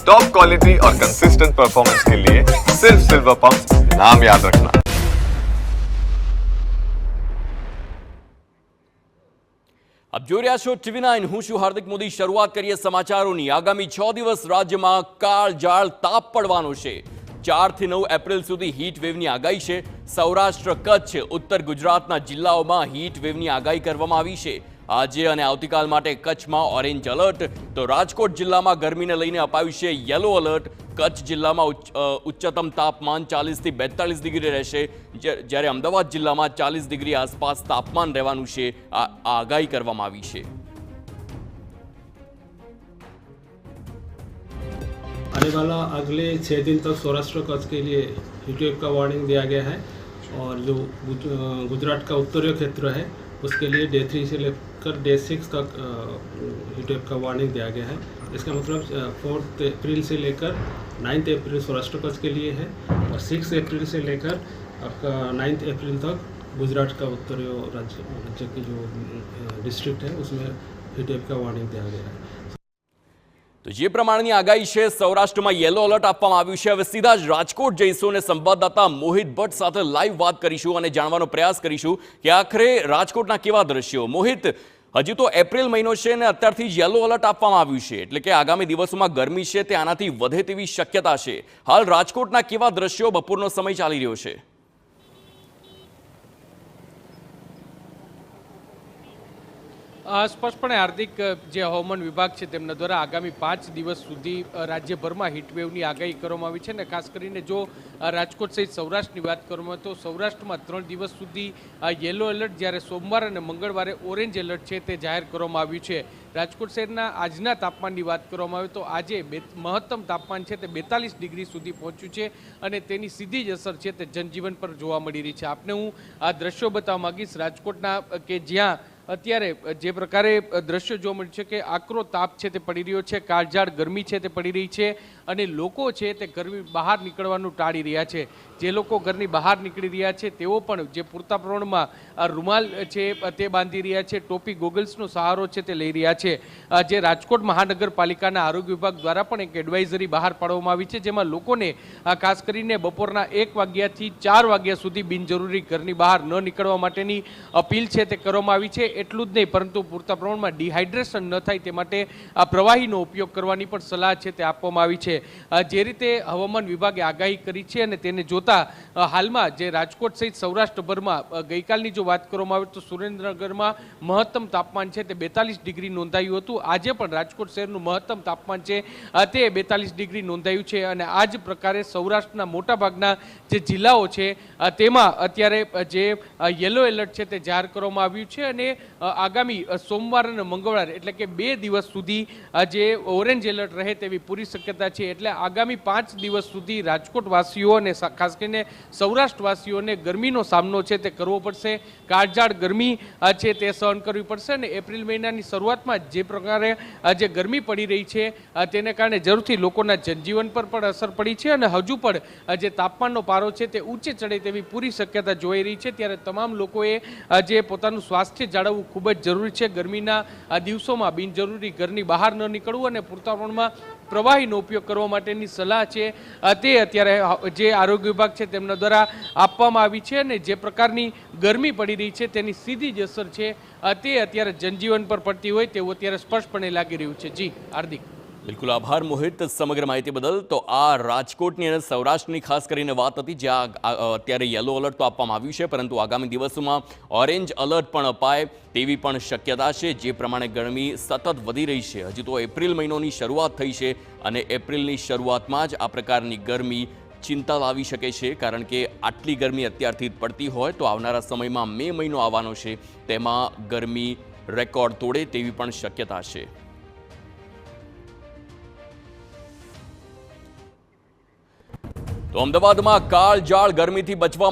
Top quality और consistent performance के लिए सिर्फ सिल्वर पंप नाम याद रखना। આપ જોઈ રહ્યા છો TV9, હું છું હાર્દિક મોદી। શરૂઆત કરીએ સમાચારોની। આગામી 6 દિવસ રાજ્યમાં કાળઝાળ તાપ પડવાનો છે। 4 થી 9 એપ્રિલ સુધી હીટ વેવની આગાહી છે। સૌરાષ્ટ્ર, કચ્છ, ઉત્તર ગુજરાતના જિલ્લાઓમાં હીટ વેવની આગાહી કરવામાં આવી છે। આજે અને આવતીકાલ માટે કચ્છમાં ઓરેન્જ એલર્ટ, તો રાજકોટ જિલ્લામાં ગરમીને લઈને અપાયું છે યલો એલર્ટ। કચ્છ જિલ્લામાં ઉચ્ચતમ તાપમાન 40 થી 42 ડિગ્રી રહેશે, જ્યારે અમદાવાદ જિલ્લામાં 40 ડિગ્રી આસપાસ તાપમાન રહેવાનું છે। આ આગાહી કરવામાં આવી છે। आने वाला अगले 6 दिन तक सौराष्ट्र कच्छ के लिए हीट वेव का वार्निंग दिया गया है और जो गुजरात का उत्तरीय क्षेत्र है उसके लिए डे 3 से लेकर डे 6 तक हीट वेव का वार्निंग दिया गया है। इसका मतलब 4 अप्रैल से लेकर 9 अप्रैल सौराष्ट्र कच्छ के लिए है और 6 अप्रैल से लेकर आपका 9 अप्रैल तक गुजरात का उत्तरीय राज्य की जो डिस्ट्रिक्ट है उसमें हीट वेव का वार्निंग दिया गया है। તો જે પ્રમાણેની આગાહી છે, સૌરાષ્ટ્રમાં યેલો એલર્ટ આપવામાં આવ્યું છે। હવે સીધા જ રાજકોટ જઈશું અને સંવાદદાતા મોહિત ભટ્ટ સાથે લાઈવ વાત કરીશું અને જાણવાનો પ્રયાસ કરીશું કે આખરે રાજકોટના કેવા દ્રશ્યો। મોહિત, હજી તો એપ્રિલ મહિનો છે અને અત્યારથી જ યેલો એલર્ટ આપવામાં આવ્યું છે, એટલે કે આગામી દિવસોમાં ગરમી છે તે આનાથી વધે તેવી શક્યતા છે। હાલ રાજકોટના કેવા દ્રશ્યો, બપોરનો સમય ચાલી રહ્યો છે? સ્પષ્ટપણે હાર્દિક, જે હવામાન વિભાગ છે તેમના દ્વારા આગામી 5 દિવસ સુધી રાજ્યભરમાં હીટવેવની આગાહી કરવામાં આવી છે અને ખાસ કરીને જો રાજકોટ સહિત સૌરાષ્ટ્રની વાત કરવામાં આવે તો સૌરાષ્ટ્રમાં 3 દિવસ સુધી યેલો એલર્ટ, જ્યારે સોમવાર અને મંગળવારે ઓરેન્જ એલર્ટ છે તે જાહેર કરવામાં આવ્યું છે। રાજકોટ શહેરના આજના તાપમાનની વાત કરવામાં આવે તો આજે મહત્તમ તાપમાન છે તે 42 ડિગ્રી સુધી પહોંચ્યું છે અને તેની સીધી જ અસર છે તે જનજીવન પર જોવા મળી રહી છે। આપને હું આ દ્રશ્યો બતાવવા માંગીશ રાજકોટના, કે જ્યાં અત્યારે જે પ્રકારે દ્રશ્યો જોવા મળે છે કે આકરો તાપ છે તે પડી રહ્યો છે, કાળઝાળ ગરમી છે તે પડી રહી છે અને લોકો છે તે ગરમી બહાર નીકળવાનું ટાળી રહ્યા છે। જે લોકો ઘરની બહાર નીકળી રહ્યા છે તેઓ પણ જે પૂરતા પ્રમાણમાં રૂમાલ છે તે બાંધી રહ્યા છે, ટોપી, ગોગલ્સનો સહારો છે તે લઈ રહ્યા છે। જે રાજકોટ મહાનગરપાલિકાના આરોગ્ય વિભાગ દ્વારા પણ એક એડવાઇઝરી બહાર પાડવામાં આવી છે, જેમાં લોકોને ખાસ કરીને બપોરના 1 વાગ્યાથી 4 વાગ્યા સુધી બિનજરૂરી ઘરની બહાર ન નીકળવા માટેની અપીલ છે તે કરવામાં આવી છે। એટલું જ નહીં, પરંતુ પૂરતા પ્રમાણમાં ડિહાઇડ્રેશન ન થાય તે માટે આ પ્રવાહીનો ઉપયોગ કરવાની પણ સલાહ છે તે આપવામાં આવી છે। જે રીતે હવામાન વિભાગે આગાહી કરી છે અને તેને જોતા હાલમાં જે રાજકોટ સહિત સૌરાષ્ટ્રભરમાં ગઈકાલની જો વાત કરવામાં આવે તો સુરેન્દ્રનગરમાં મહત્તમ તાપમાન છે તે 42 ડિગ્રી નોંધાયું હતું। આજે પણ રાજકોટ શહેરનું મહત્તમ તાપમાન છે તે 42 ડિગ્રી નોંધાયું છે અને આ જ પ્રકારે સૌરાષ્ટ્રના મોટાભાગના જે જિલ્લાઓ છે તેમાં અત્યારે જે યેલો એલર્ટ છે તે જાહેર કરવામાં આવ્યું છે અને આગામી સોમવાર અને મંગળવાર એટલે કે 2 દિવસ સુધી જે ઓરેન્જ એલર્ટ રહે તેવી પૂરી શક્યતા છે। એટલે આગામી 5 દિવસ સુધી રાજકોટવાસીઓ અને ખાસ કરીને સૌરાષ્ટ્રવાસીઓને ગરમીનો સામનો છે તે કરવો પડશે। કાળઝાળ ગરમી છે તે સહન કરવી પડશે અને એપ્રિલ મહિનાની શરૂઆતમાં જે પ્રકારે જે ગરમી પડી રહી છે તેને કારણે જરૂરથી લોકોના જનજીવન પર પણ અસર પડી છે અને હજુ પણ જે તાપમાનનો પારો છે તે ઊંચે ચડે તેવી પૂરી શક્યતા જોઈ રહી છે। ત્યારે તમામ લોકોએ જે પોતાનું સ્વાસ્થ્ય જાળવવું ખૂબ જ જરૂરી છે। ગરમીના આ દિવસોમાં બિનજરૂરી ઘરની બહાર ન નીકળવું અને પૂરતા પ્રમાણમાં પ્રવાહીનો ઉપયોગ કરવા માટેની સલાહ છે તે અત્યારે જે આરોગ્ય વિભાગ છે તેમના દ્વારા આપવામાં આવી છે અને જે પ્રકારની ગરમી પડી રહી છે તેની સીધી જ અસર છે તે અત્યારે જનજીવન પર પડતી હોય તેવું અત્યારે સ્પષ્ટપણે લાગી રહ્યું છે। જી હાર્દિક। બિલકુલ આભાર મોહિત સમગ્ર માહિતી બદલ। તો આ રાજકોટની અને સૌરાષ્ટ્રની ખાસ કરીને વાત હતી, જ્યાં અત્યારે યેલો એલર્ટ તો આપવામાં આવ્યું છે, પરંતુ આગામી દિવસોમાં ઓરેન્જ એલર્ટ પણ અપાય તેવી પણ શક્યતા છે। જે પ્રમાણે ગરમી સતત વધી રહી છે, હજી તો એપ્રિલ મહિનોની શરૂઆત થઈ છે અને એપ્રિલની શરૂઆતમાં જ આ પ્રકારની ગરમી ચિંતા લાવી શકે છે, કારણ કે આટલી ગરમી અત્યારથી જ પડતી હોય તો આવનારા સમયમાં મે મહિનો આવવાનો છે, તેમાં ગરમી રેકોર્ડ તોડે તેવી પણ શક્યતા છે। તો અમદાવાદમાં કાળઝાળ ગરમીથી બચવા